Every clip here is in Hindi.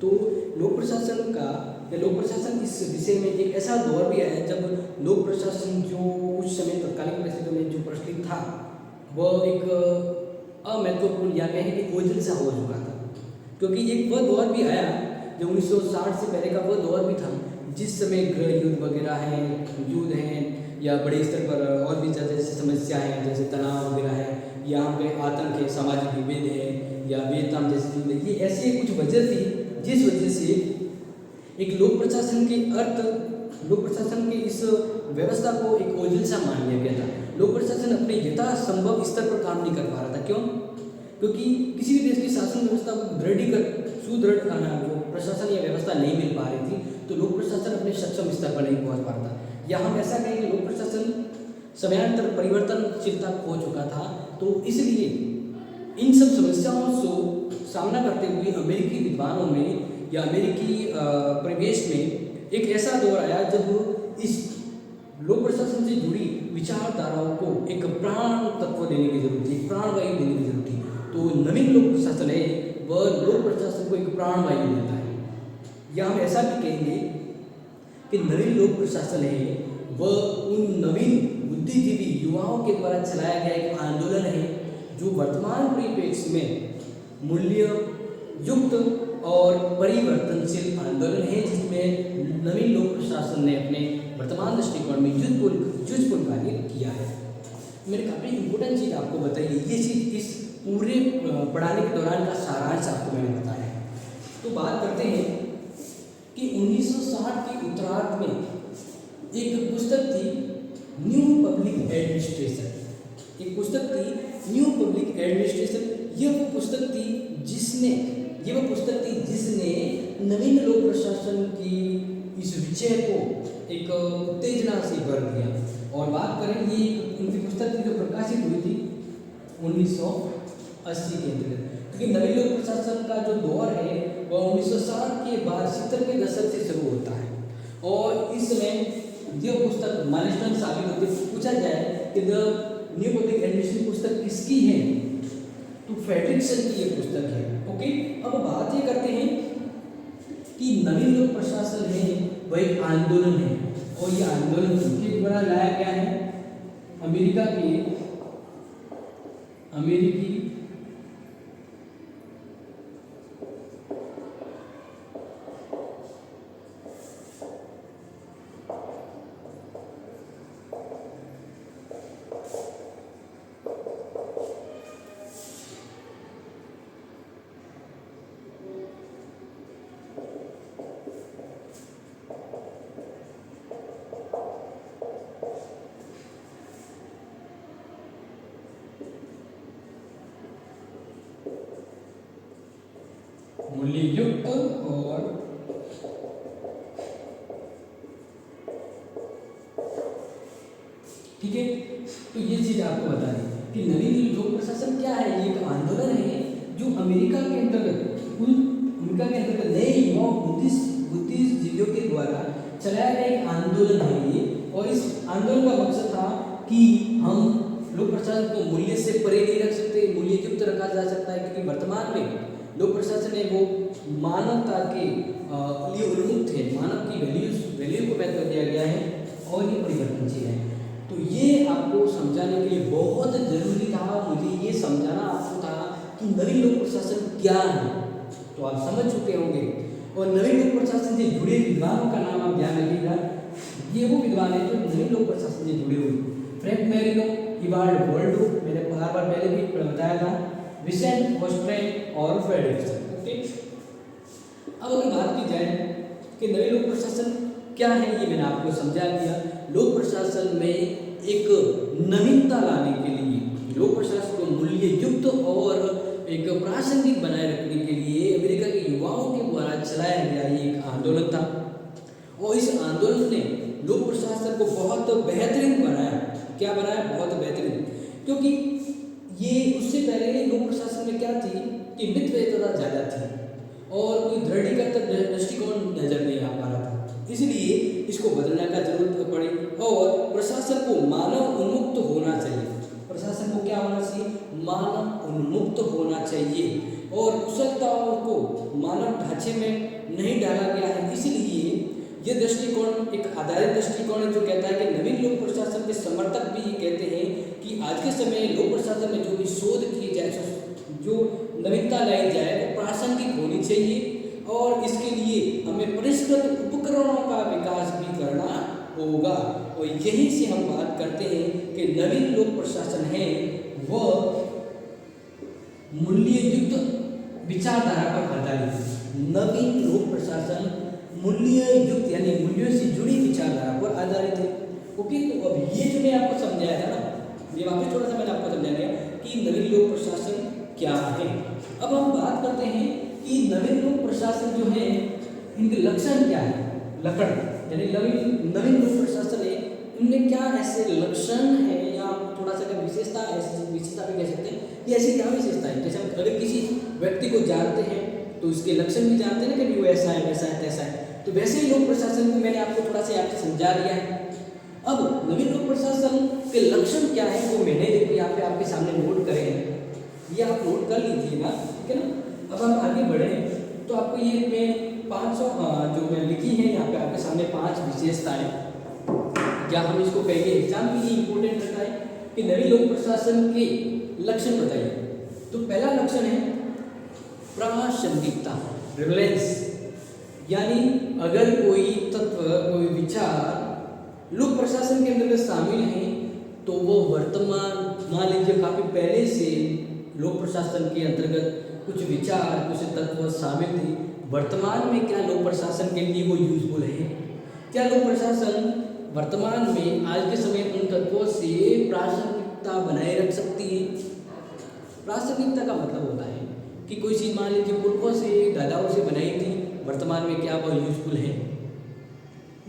तो लोक प्रशासन का या लोक प्रशासन इस विषय में एक ऐसा दौर भी आया जब लोक प्रशासन जो उस समय तत्कालीन परिस्थितियों में जो प्रचलित था वह एक अमहत्वपूर्ण या कहें कि ओझल सा हो चुका था। क्योंकि एक वह दौर भी आया जो 1960 से पहले का वह दौर भी था जिस समय गृह युद्ध वगैरह हैं, युद्ध हैं या बड़े स्तर पर और भी ज़्यादा जैसे समस्या है जैसे तनाव वगैरह है या हम पे आतंक है, सामाजिक विभेद है या वियतनाम जैसे युद्ध, ये ऐसी कुछ वजह थी जिस वजह से एक लोक प्रशासन के लोक प्रशासन के इस व्यवस्था को एक ओझल सा मान लिया गया था। लोक प्रशासन अपने यथासंभव स्तर पर काम नहीं कर पा रहा था। क्यों? क्योंकि किसी भी देश की शासन व्यवस्था को सुदृढ़ जो प्रशासन या व्यवस्था नहीं मिल पा रही थी तो लोक प्रशासन अपने सक्षम स्तर पर नहीं पहुंच पा रहा था। या हम ऐसा कहें कि लोक प्रशासन समयांतर परिवर्तनशीलता खो चुका था। तो इसलिए इन सब समस्याओं से सामना करते हुए अमेरिकी विद्वानों में या अमेरिकी परिवेश में एक ऐसा दौर आया जब इस लोक प्रशासन से जुड़ी विचारधाराओं को एक प्राण तत्व देने की जरूरत थी, प्राणवायु देने की जरूरत थी। तो नवीन लोक प्रशासन है वह लोक प्रशासन को एक प्राणवायु देता है। या हम ऐसा भी कहेंगे कि नवीन लोक प्रशासन है वह उन नवीन बुद्धिजीवी युवाओं के द्वारा चलाया गया एक आंदोलन है जो वर्तमान परिप्रेक्ष्य में मूल्य युक्त और परिवर्तनशील आंदोलन है जिसमें नवीन लोक प्रशासन ने अपने वर्तमान दृष्टिकोण में युद्धपूर्ण कार्य किया है। मैंने काफ़ी इम्पोर्टेंट चीज़ आपको बताई है, ये चीज़ इस पूरे पढ़ाने के दौरान का सारांश आपको मैंने बताया है। तो बात करते हैं कि 1960 के उत्तरार्ध में एक पुस्तक थी न्यू पब्लिक एडमिनिस्ट्रेशन। एक पुस्तक थी न्यू पब्लिक एडमिनिस्ट्रेशन। ये वो पुस्तक थी जिसने नवीन लोक प्रशासन की इस विषय को एक उत्तेजना से भर दिया। और बात करें ये उनकी पुस्तक थी जो प्रकाशित हुई थी 1980 के अंतर्गत। क्योंकि नवीन लोक प्रशासन का जो दौर है वह 1960 के बाद 70 के दशक से शुरू होता है। और इस समय यह पुस्तक माइलस्टोन साबित होती है। पूछा जाए कि द न्यू पब्लिक एडमिनिस्ट्रेशन पुस्तक किसकी है तो फ्रेडरिक्सन की ये पुस्तक है। ओके, अब बात ये करते हैं कि नवीन लोक प्रशासन है वह एक आंदोलन है और ये आंदोलन किसके द्वारा लाया गया है? अमेरिका के अमेरिकी मूल्ययुक्त और ठीक है। तो ये चीज आपको बता दी कि नवीन लोक प्रशासन क्या है। ये एक आंदोलन है जो अमेरिका के अंतर्गत नए युवाओं बुद्धिजीवियों के द्वारा चलाया गया एक आंदोलन है ये। और इस आंदोलन का मकसद था कि हम लोक प्रशासन को मूल्य से परे नहीं रख सकते, मूल्ययुक्त रखा जा सकता है। क्योंकि वर्तमान में लोक प्रशासन है वो मानवता के लिए उन्मुक्त है, मानव की वैल्यू को महत्व दिया गया है और ये परिवर्तनशील है। तो ये आपको समझाने के लिए बहुत जरूरी था, मुझे ये समझाना आपको था कि नवीन लोक प्रशासन क्या है। तो आप समझ चुके होंगे। और नवीन लोक प्रशासन से जुड़े विद्वानों का नाम आप ध्यान रखिएगा। ये वो विद्वान है जो नवीन लोक प्रशासन से जुड़े हुए, फ्रैंक मेरिनो, इवाल्ड वोल्डो, मैंने बार पहले भी बताया था, विसेंट ऑस्ट्रेन और फ्रेडरिक्सन। ओके, अब अगर बात की जाए कि नवीन लोक प्रशासन क्या है ये मैंने आपको समझा दिया। लोक प्रशासन में एक नवीनता लाने के लिए, लोक प्रशासन को मूल्य युक्त और एक प्रासंगिक बनाए रखने के लिए अमेरिका के युवाओं के द्वारा चलाया गया ये एक आंदोलन था। और इस आंदोलन ने लोक प्रशासन को बहुत बेहतरीन बनाया। क्या बनाया? बहुत बेहतरीन। क्योंकि ये उससे पहले लोक प्रशासन में क्या थी कि मितव्ययिता ज़्यादा थी और कोई दृढ़ीकृत दृष्टिकोण नजर नहीं आ पा रहा था। इसलिए इसको बदलने का जरूरत पड़ी और प्रशासन को मानव उन्मुक्त होना चाहिए। प्रशासन को क्या होना चाहिए? मानव उन्मुक्त होना चाहिए और कुशलताओं को मानव ढांचे में नहीं डाला गया है। इसलिए ये दृष्टिकोण एक आधारित दृष्टिकोण है जो कहता है कि नवीन लोक प्रशासन के समर्थक भी कहते हैं कि आज के समय लोक प्रशासन में जो भी शोध किए जाए, जो नवीनता लाई जाए वो प्रासंगिक होनी चाहिए और इसके लिए हमें परिष्कृत उपकरणों का विकास भी करना होगा। और यहीं से हम बात करते हैं कि नवीन लोक प्रशासन है वह मूल्ययुक्त विचारधारा पर आधारित। नवीन लोक प्रशासन मूल्ययुक्त यानी मूल्यों से जुड़ी विचारधारा पर आधारित है। ओके, तो अब ये जो मैं आपको समझाया था ना, ये वापस थोड़ा सा मैंने आपको समझा दिया कि नवीन लोक प्रशासन क्या है। अब हम बात करते हैं कि नवीन लोक प्रशासन जो है इनके लक्षण क्या है। लक्षण यानी नवीन लोक प्रशासन है, इनमें क्या ऐसे लक्षण है या थोड़ा सा क्या विशेषता भी कह सकते हैं। ये ऐसी क्या विशेषता है, जैसे हम अगर किसी व्यक्ति को जानते हैं तो उसके लक्षण भी जानते हैं ना कि वो ऐसा है वैसा है तैसा है। तो वैसे ही लोक प्रशासन को मैंने आपको थोड़ा सा यहाँ पे समझा दिया है। अब नवीन लोक प्रशासन के लक्षण क्या है वो मैंने देखो यहाँ पे आपके सामने नोट करे हैं, ये आप नोट कर लीजिएगा, ठीक है ना। अब हम आगे बढ़े तो आपको ये मैं 500 जो मैं लिखी है यहाँ पे आपके सामने 5 विशेषताएं, क्या हम इसको कहेंगे एग्जाम के लिए इंपॉर्टेंट रखा है कि नवीन लोक प्रशासन के लक्षण बताइए। तो पहला लक्षण है प्रासंगिकता, रिलेवेंस, यानी अगर कोई तत्व कोई विचार लोक प्रशासन के अंतर्गत शामिल है तो वो वर्तमान, मान लीजिए काफी पहले से लोक प्रशासन के अंतर्गत कुछ विचार कुछ तत्व शामिल थे, वर्तमान में क्या लोक प्रशासन के लिए वो यूजफुल है, क्या लोक प्रशासन वर्तमान में आज के समय उन तत्वों से प्रासंगिकता बनाए रख सकती है। प्रासंगिकता का मतलब होता है कि कोई चीज़ मान लीजिए पुरखों से दादाओं से बनाई थी, वर्तमान में क्या वह यूजफुल है।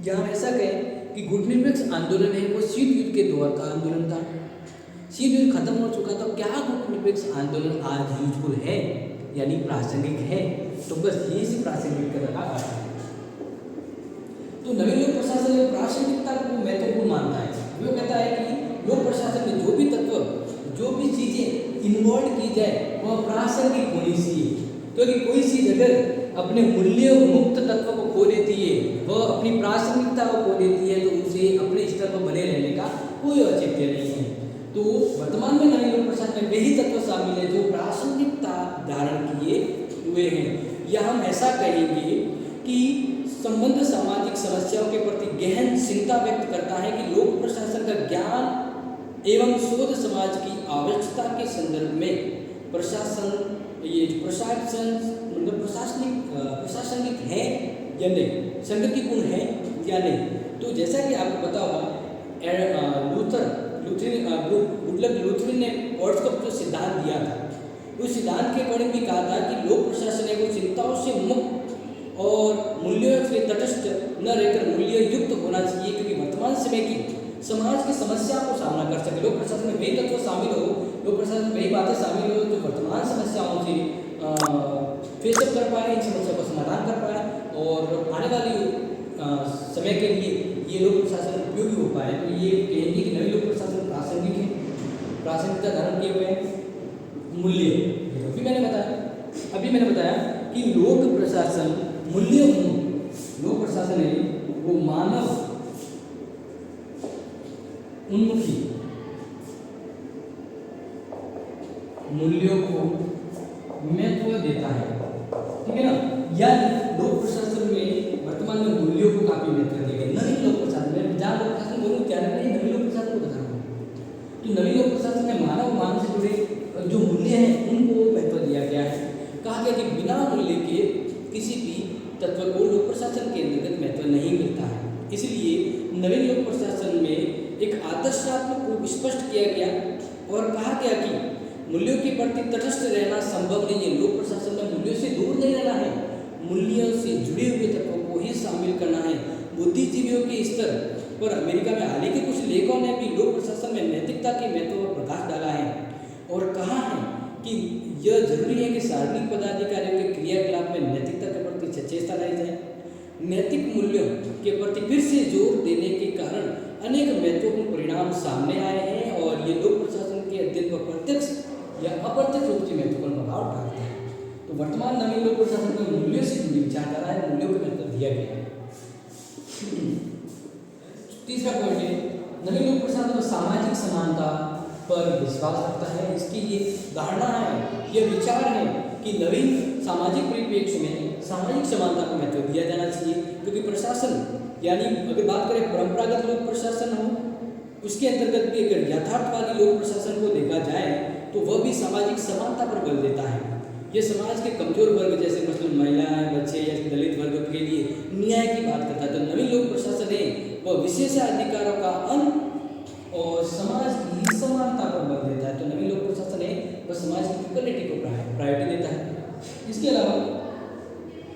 या हम ऐसा कहें कि गुटनिरपेक्ष आंदोलन है वो शीत युद्ध के दौर का आंदोलन था, शीत युद्ध खत्म हो चुका था, क्या गुटनिरपेक्ष आंदोलन आज यूजफुल है यानी प्रासंगिक है। तो बस यही से प्रासंगिकता का अर्थ है। तो नवीन लोक प्रशासन में प्रासंगिकता को महत्वपूर्ण मानता है। वो कहता है कि लोक प्रशासन में जो भी तत्व जो भी चीजें इन्वॉल्व की जाए वह प्रासंगिक होनी चाहिए, क्योंकि कोई चीज अगर अपने मूल्य मुक्त तत्व को खो देती है, वह अपनी प्रासंगिकता को खो देती है, तो उसे अपने स्तर पर बने रहने का कोई औचित्य नहीं है। तो वर्तमान में नवीन लोक प्रशासन में वही तत्व शामिल है जो प्रासंगिकता धारण किए हुए हैं। या हम ऐसा कहेंगे कि संबंध सामाजिक समस्याओं के प्रति गहन चिंता व्यक्त करता है कि लोक प्रशासन का ज्ञान एवं शोध समाज की आवश्यकता के संदर्भ में प्रशासन ये प्रशासन मतलब प्रशासनिक है या नहीं, संगतिपूर्ण है या नहीं। तो जैसा कि आपको पता होगा लूथर ने ऑर्ड्स का जो सिद्धांत दिया था, उस सिद्धांत के अकॉर्डिंग भी कहा था कि लोक प्रशासन है वो चिंताओं से मुक्त और मूल्यों से तटस्थ न रहकर मूल्य युक्त होना चाहिए, क्योंकि वर्तमान समय की समाज की समस्या को सामना कर सके। लोक प्रशासन में वही तत्व शामिल हो, लोक प्रशासन में वही बातें शामिल हो जो वर्तमान समस्याओं से फेसअप कर पाए, इन समस्या को समाधान कर पाए और आने वाली समय के लिए ये लोक प्रशासन उपयोगी हो पाए। तो ये कहेंगे कि नवीन लोक प्रशासन प्रासंगिक है, प्रासंगिकता धारण किए हुए मूल्य। अभी मैंने बताया कि लोक प्रशासन मूल्य लोक प्रशासन है वो मानव उन्मुखी मूल्यों को महत्व देता है, ठीक है ना। यानी लोक प्रशासन में वर्तमान में मूल्यों को काफी महत्व दिया गया। नवीन लोक प्रशासन में जहाँ लोक प्रशासन बोलूँ क्या नहीं, नवीन लोक प्रशासन को बता रहा हूँ। तो नवीन लोक प्रशासन में मानव से जुड़े जो मूल्य हैं उनको महत्व दिया गया है। कहा गया कि बिना मूल्य के किसी भी तत्व को लोक प्रशासन के अंतर्गत महत्व नहीं मिलता है। इसलिए नवीन लोक प्रशासन में एक आदर्शात्मक रूप स्पष्ट किया गया और कहा गया कि मूल्यों के प्रति तटस्थ रहना संभव नहीं है। लोक प्रशासन में मूल्यों से दूर नहीं रहना है, मूल्यों से जुड़े हुए तत्वों को ही शामिल करना है। बुद्धिजीवियों के स्तर पर अमेरिका में हाल ही के कुछ लेखकों ने भी लोक प्रशासन में नैतिकता के महत्व पर प्रकाश डाला है और कहा है कि यह जरूरी है कि सार्वजनिक पदाधिकारियों के क्रियाकलाप में नैतिकता के प्रति सचेतता लाई जाए। नैतिक मूल्यों के प्रति फिर से जोर देने के कारण अनेक महत्वपूर्ण परिणाम सामने आए हैं और ये लोक प्रशासन के अध्ययन पर प्रत्यक्ष या अप्रत्यक्ष रूप से महत्वपूर्ण प्रभाव डालते हैं। तो वर्तमान नवीन लोक प्रशासन में मूल्यों से जुड़ी विचारधारा है, मूल्यों को महत्व दिया गया है। तीसरा पॉइंट है, नवीन लोक प्रशासन सामाजिक समानता पर विश्वास रखता है। इसकी ये धारणा है, ये विचार है कि नवीन सामाजिक परिप्रेक्ष्य में सामाजिक समानता को महत्व दिया जाना चाहिए, क्योंकि प्रशासन यानी अगर बात करें परंपरागत लोक प्रशासन हो, उसके अंतर्गत भी अगर यथार्थवादी लोक प्रशासन को देखा जाए तो वह भी सामाजिक समानता पर बल देता है। ये समाज के कमजोर वर्ग जैसे मसलन महिलाएं, बच्चे या दलित वर्ग के लिए न्याय की बात करता है। तो नवीन लोक प्रशासन है वह विशेषाधिकारों का अंत और समाज की समानता पर बल देता है। तो नवीन लोक प्रशासन है वह समाज की इक्वलिटी को प्रायोरिटी देता है। इसके अलावा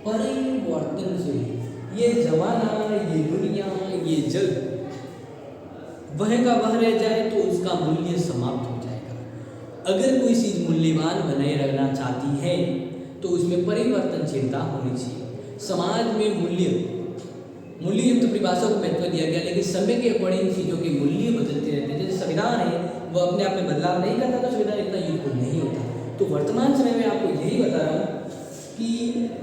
परिवर्तनशील, ये जमाना, ये दुनिया, ये जग वह का वह रह जाए तो उसका मूल्य समाप्त हो जाएगा। अगर कोई चीज़ मूल्यवान बनाए रखना चाहती है तो उसमें परिवर्तनशीलता होनी चाहिए। समाज में मूल्य युक्त परिभाषा को महत्व दिया गया, लेकिन समय के अकॉर्डिंग चीज़ों के मूल्य बदलते रहते हैं। जैसे संविधान है वह अपने आप में बदलाव नहीं करता, तो संविधान इतना यूजफुल नहीं होता। तो वर्तमान समय में आपको यही बता रहा हूँ कि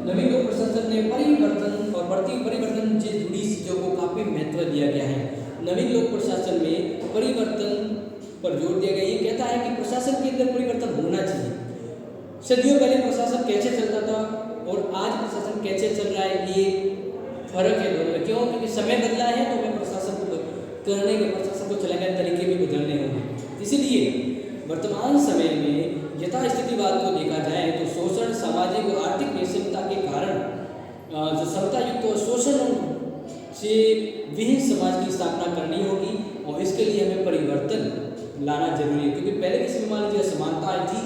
नवीन लोक प्रशासन ने परिवर्तन और परिवर्तन से जुड़ी चीज़ों को काफ़ी महत्व दिया गया है। नवीन लोक प्रशासन में परिवर्तन पर जोर दिया गया। ये कहता है कि प्रशासन के अंदर परिवर्तन होना चाहिए। सदियों पहले प्रशासन कैसे चलता था और आज प्रशासन कैसे चल रहा है, ये फर्क है दोनों में। क्यों? क्योंकि समय बदला है तो हमें प्रशासन को चलाने के तरीके भी बदलने होंगे। इसीलिए वर्तमान समय में यथास्थितिवाद को देखा जाए तो शोषण, सामाजिक और आर्थिक विषमता के कारण जो समतायुक्त और शोषण से विहीन समाज की स्थापना करनी होगी और इसके लिए हमें परिवर्तन लाना जरूरी है। क्योंकि पहले के समय मान लीजिए समानता थी,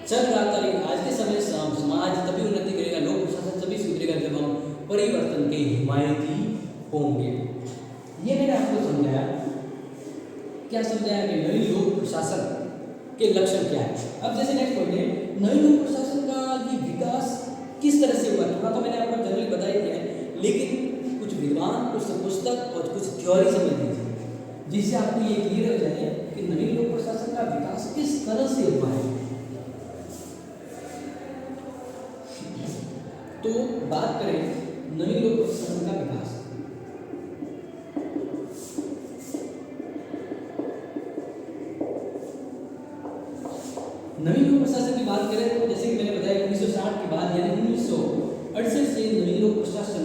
चल रहा था, लेकिन आज के समय समाज तभी उन्नति करेगा, लोक प्रशासन तभी सुधरेगा जब हम परिवर्तन के हिमायती होंगे। ये मैंने आपको समझाया। क्या समझाया कि नवीन लोक प्रशासन के लक्षण क्या है। अब जैसे नेक्स्ट पॉइंट है, नवीन लोक प्रशासन का ये विकास किस तरह से हुआ। थोड़ा तो मैंने आपको जनरली बता ही दिया है, लेकिन कुछ विद्वान, कुछ पुस्तक और कुछ थ्योरी समझ लीजिए, जिससे आपको ये क्लियर हो जाए कि नवीन लोक प्रशासन का विकास किस तरह से हुआ है। तो बात करें नवीन लोक प्रशासन का विकास, नवीन लोक प्रशासन की बात करें तो जैसे कि मैंने बताया 1960 के बाद यानी 1968 से नवीन लोक प्रशासन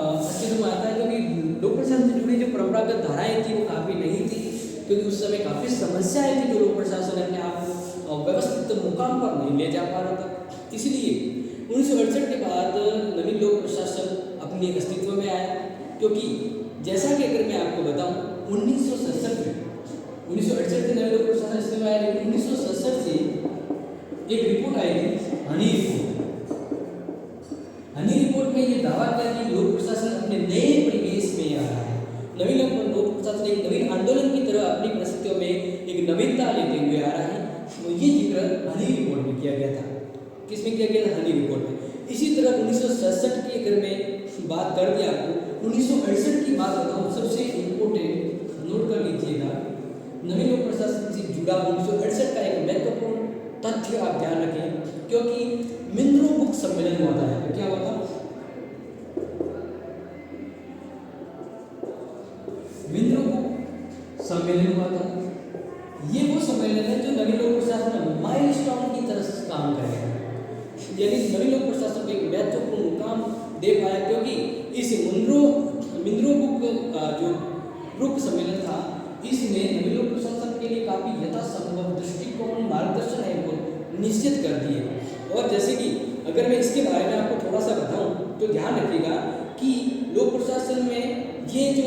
अस्तित्व में आता है। क्योंकि लोक प्रशासन से जुड़ी जो परंपरागत धाराएं थी वो काफ़ी नहीं थी, क्योंकि उस समय काफ़ी समस्याएं थी जो लोक प्रशासन अपने आप को व्यवस्थित मुकाम पर नहीं ले जा पा रहा था। इसलिए 1968 के बाद नवीन लोक प्रशासन अपने अस्तित्व में आया। क्योंकि जैसा कि अगर मैं आपको बताऊं 1967 से नवीन लोक प्रशासन अस्तित्व में आया, लेकिन 1967 से एक रिपोर्ट आई थी, हनी रिपोर्ट में ये दावा किया कि लोक प्रशासन अपने नए परिवेश में आ रहा है। नवीन लोक प्रशासन एक नवीन आंदोलन की तरह अपनी परिस्थितियों में एक नवीनता लेते हुए आ रहा है। तो ये जिक्र हनी रिपोर्ट में किया गया था। किसमें किया गया था? हनी रिपोर्ट में। इसी तरह 1967 की अगर मैं बात कर दिया आपको, 1968 की बात बताऊँ, सबसे इम्पोर्टेंट नोट कर लीजिएगा, नवीन लोक प्रशासन से जुड़ा 1968 का एक महत्वपूर्ण तथ्य आप ध्यान रखें, क्योंकि मिंद्रो बुक सम्मेलन हुआ था। तो क्या हुआ था? मिंद्रो बुक सम्मेलन हुआ था। ये वो सम्मेलन है जो नवीन लोक प्रशासन माइलस्टोन की तरह से काम करेगा, यानी नवीन लोक प्रशासन को एक महत्वपूर्ण मुकाम दे पाया। क्योंकि इस मिंद्रो बुक जो बुक सम्मेलन था, इसने नवीन लोक प्रशासन के लिए काफ़ी यथासंभव दृष्टिकोण, मार्गदर्शन है वो निश्चित कर दिए। और जैसे कि अगर मैं इसके बारे में आपको थोड़ा सा बताऊं तो ध्यान रखिएगा कि लोक प्रशासन में ये जो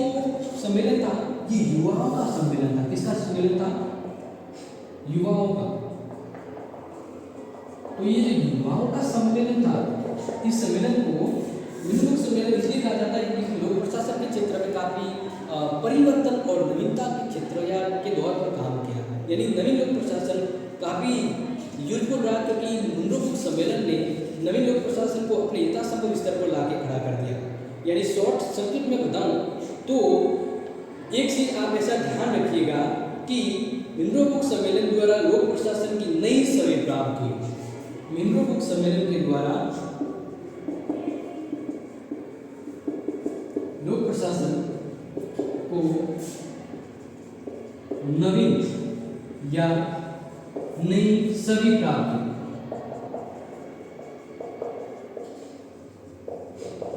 सम्मेलन था ये युवाओं का सम्मेलन था। किसका सम्मेलन था? युवाओं का। तो ये जो युवाओं का सम्मेलन था, इस सम्मेलन को नवीन लोक सम्मेलन इसलिए कहा जाता है कि लोक प्रशासन के क्षेत्र में काफ़ी परिवर्तन और नवीनता के क्षेत्र या के दौर पर काम किया। यानी नवीन लोक प्रशासन काफ़ी यूजफुल रहा, क्योंकि मिंद्रो बुक सम्मेलन ने नवीन लोक प्रशासन को अपने यथासंभव स्तर पर लाके खड़ा कर दिया। यानी शॉर्ट सर्किट में बताऊं तो एक चीज़ आप ऐसा ध्यान रखिएगा कि मिंद्रो बुक सम्मेलन द्वारा लोक प्रशासन की नई छवि प्राप्त हुई। मिनरो बुक सम्मेलन के द्वारा लोक प्रशासन को नवीन या नई छवि प्राप्त हुई।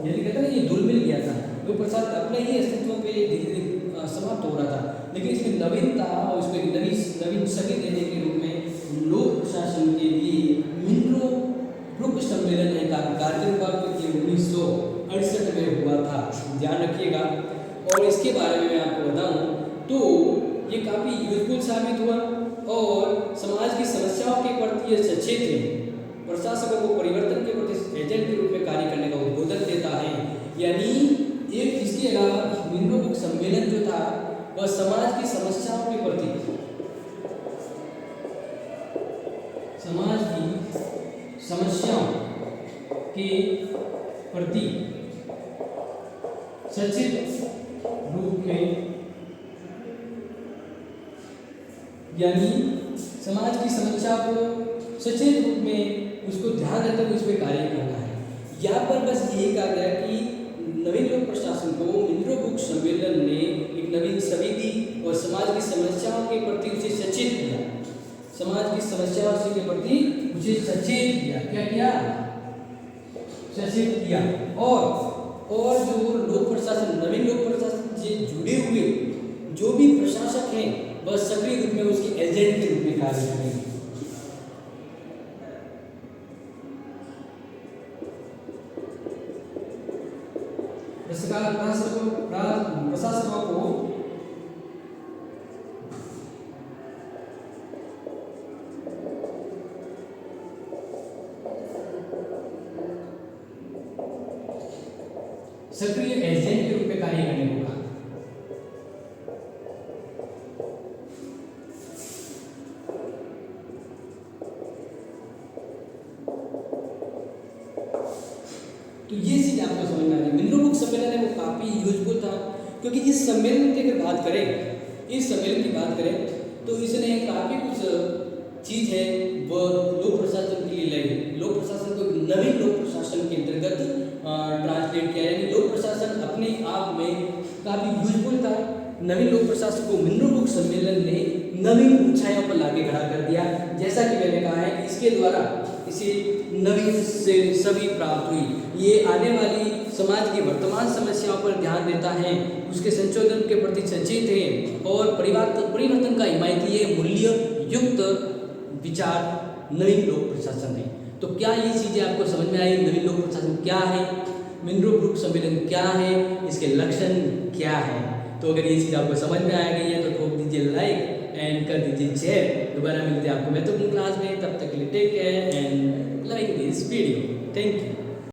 यदि कहते ना ये धूल-मिल गया था, लोक प्रशासन अपने ही अस्तित्व पे धीरे-धीरे समाप्त हो रहा था, लेकिन इसमें नवीनता और इसको एक नवीन छवि देने के रूप में लोक प्रशासन के लिए मिनरो ब्रुक सम्मेलन है कार्यक्रम 1968 में हुआ था, ध्यान रखिएगा। और इसके बारे में मैं आपको बताऊं तो ये काफ़ी यूजफुल साबित हुआ और समाज की समस्याओं के प्रति ये सचेत है, प्रशासकों को परिवर्तन के प्रति एजेंट के रूप में कार्य करने का उद्बोधन देता है। यानी एक इसके अलावा मिनरो बुक सम्मेलन जो था वह समाज की समस्याओं के प्रति सचेत रूप में, यानी समाज की समस्या को सचेत रूप में उसको ध्यान रखते हुए उस पर कार्य करना है। यहाँ पर बस यही कहा गया कि नवीन लोक प्रशासन को मिनरो बुक सम्मेलन ने एक नवीन छवि दी और समाज की समस्याओं के प्रति उसे सचेत किया, समाज की समस्याओं के प्रति उसे सचेत किया। क्या किया? सचेत किया। और जो लोक प्रशासन, नवीन लोक प्रशासन से जुड़े हुए जो भी प्रशासक हैं वह सक्रिय रूप में उसके एजेंट के रूप में कार्य करेंगे। प्रशासकों को सक्रिय एजेंट के रूप में कार्य करने को कहा। तो ये चीज आपको समझ में आ रही है। मिनरो बुक सम्मेलन है वो काफी यूजफुल था, क्योंकि इस सम्मेलन की अगर बात करें, इस सम्मेलन की बात करें तो इसने काफी कुछ चीज है वो लोक प्रशासन के लिए लाई। लोक प्रशासन को नवीन लोक प्रशासन के अंतर्गत ट्रांसलेट किया, यानी लोक प्रशासन अपने आप में काफी यूजफुल था। नवीन लोक प्रशासन को मिनरो बुक सम्मेलन ने नवीन ऊंचाइयों पर लाके खड़ा कर दिया। जैसा कि मैंने कहा है, इसके द्वारा इसे नवीन से छवि प्राप्त हुई। ये आने वाली समाज की वर्तमान समस्याओं पर ध्यान देता है, उसके संशोधन के प्रति सचेत है और परिवर्तन का हिमायती है, मूल्य युक्त विचार नवीन लोक प्रशासन है। तो क्या ये चीज़ें आपको समझ में आई? नवीन लोक प्रशासन क्या है, मिनरो बुक सम्मेलन क्या है, इसके लक्षण क्या है? तो अगर ये चीज़ आपको समझ में आ गई है तो ठोक दीजिए लाइक एंड कर दीजिए शेयर। दोबारा मिलते हैं आपको महत्वपूर्ण क्लास में, तब तक के लिए take care and like this video. Thank you.